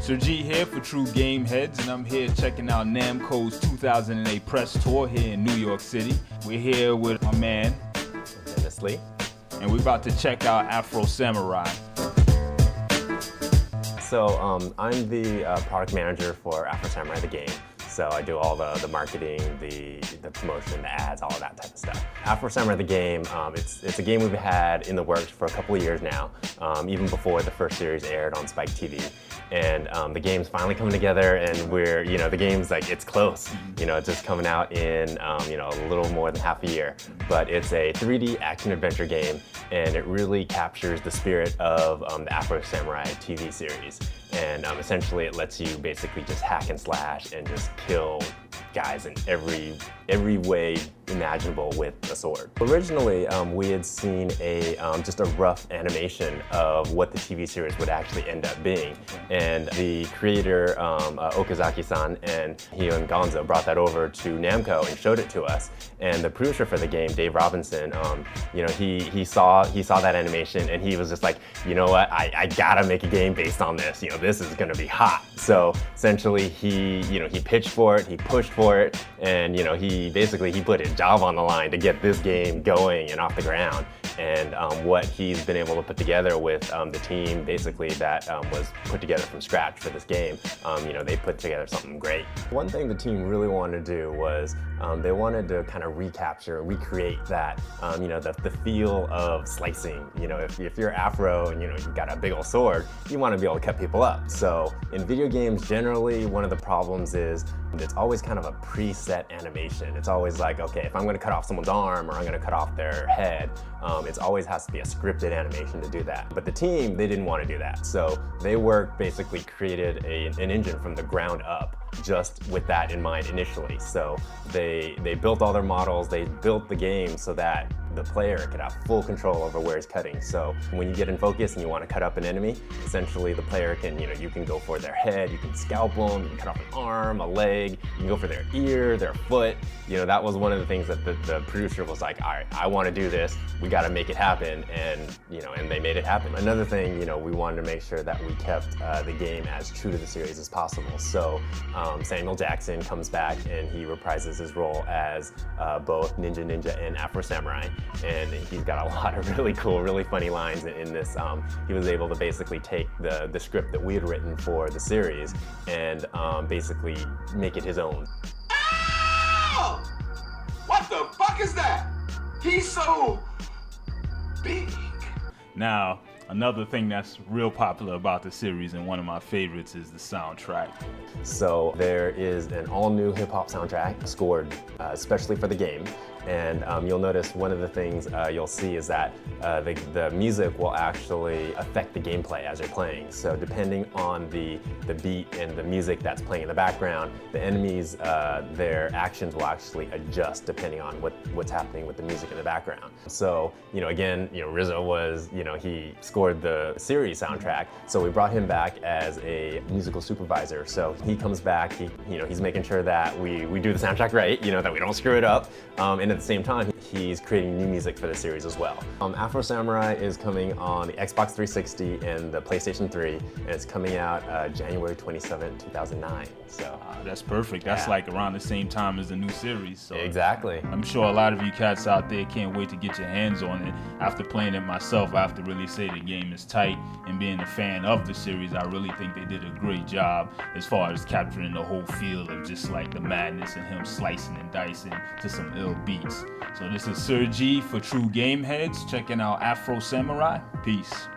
Sir-G here for TrueGameHeadz, and I'm here checking out Namco's 2008 press tour here in New York City. We're here with my man, Dennis Lee. And we're about to check out Afro Samurai. So I'm the product manager for Afro Samurai, the game. So I do all the marketing, the promotion, the ads, all of that type of stuff. Afro Samurai, the game, it's a game we've had in the works for a couple of years now, even before the first series aired on Spike TV. And the game's finally coming together, and the game's like, it's close. It's just coming out in, a little more than half a year. But it's a 3D action-adventure game, and it really captures the spirit of the Afro Samurai TV series. And essentially, it lets you basically just hack and slash and just kill guys in every way imaginable with a sword. Originally, we had seen just a rough animation of what the TV series would actually end up being. And the creator, Okazaki-san and Hion Gonzo, brought that over to Namco and showed it to us. And the producer for the game, Dave Robinson, he saw that animation and he was just like, you know what, I gotta make a game based on this. This is gonna be hot. So essentially, he pitched for it, he pushed for it, and he put his job on the line to get this game going and off the ground. And what he's been able to put together with the team, basically that was put together from scratch for this game, they put together something great. One thing the team really wanted to do was they wanted to kind of recreate that, the feel of slicing. If you're Afro and you've got a big old sword, you want to be able to cut people up. So in video games, generally, one of the problems is it's always kind of a preset animation. It's always like, okay, if I'm going to cut off someone's arm or I'm going to cut off their head, it always has to be a scripted animation to do that. But the team, they didn't want to do that. So they basically created an engine from the ground up, just with that in mind initially. So they built all their models, they built the game so that the player could have full control over where he's cutting. So when you get in focus and you want to cut up an enemy, essentially the player can, you can go for their head, you can scalp them, you can cut off an arm, a leg, you can go for their ear, their foot. That was one of the things that the producer was like, all right, I want to do this, we got to make it happen, and they made it happen. Another thing, we wanted to make sure that we kept the game as true to the series as possible. So Samuel Jackson comes back and he reprises his role as both Ninja and Afro Samurai. And he's got a lot of really cool, really funny lines in this. He was able to basically take the script that we had written for the series and basically make it his own. Ow! What the fuck is that? He's so big. Now, another thing that's real popular about the series and one of my favorites is the soundtrack. So there is an all-new hip-hop soundtrack scored especially for the game. And you'll notice one of the things you'll see is that the music will actually affect the gameplay as you're playing. So depending on the beat and the music that's playing in the background, the enemies, their actions will actually adjust depending on what's happening with the music in the background. So, again, Rizzo was, he scored the series soundtrack, so we brought him back as a musical supervisor. So he comes back, he's making sure that we do the soundtrack right, that we don't screw it up. And at the same time, he's creating new music for the series as well. Afro Samurai is coming on the Xbox 360 and the PlayStation 3, and it's coming out January 27, 2009. So that's perfect. That's like around the same time as the new series. So exactly. I'm sure a lot of you cats out there can't wait to get your hands on it. After playing it myself, I have to really say the game is tight, and being a fan of the series, I really think they did a great job as far as capturing the whole feel of just like the madness and him slicing and dicing to some ill beats. So this is Sir-G for TrueGameHeadz, checking out Afro Samurai. Peace.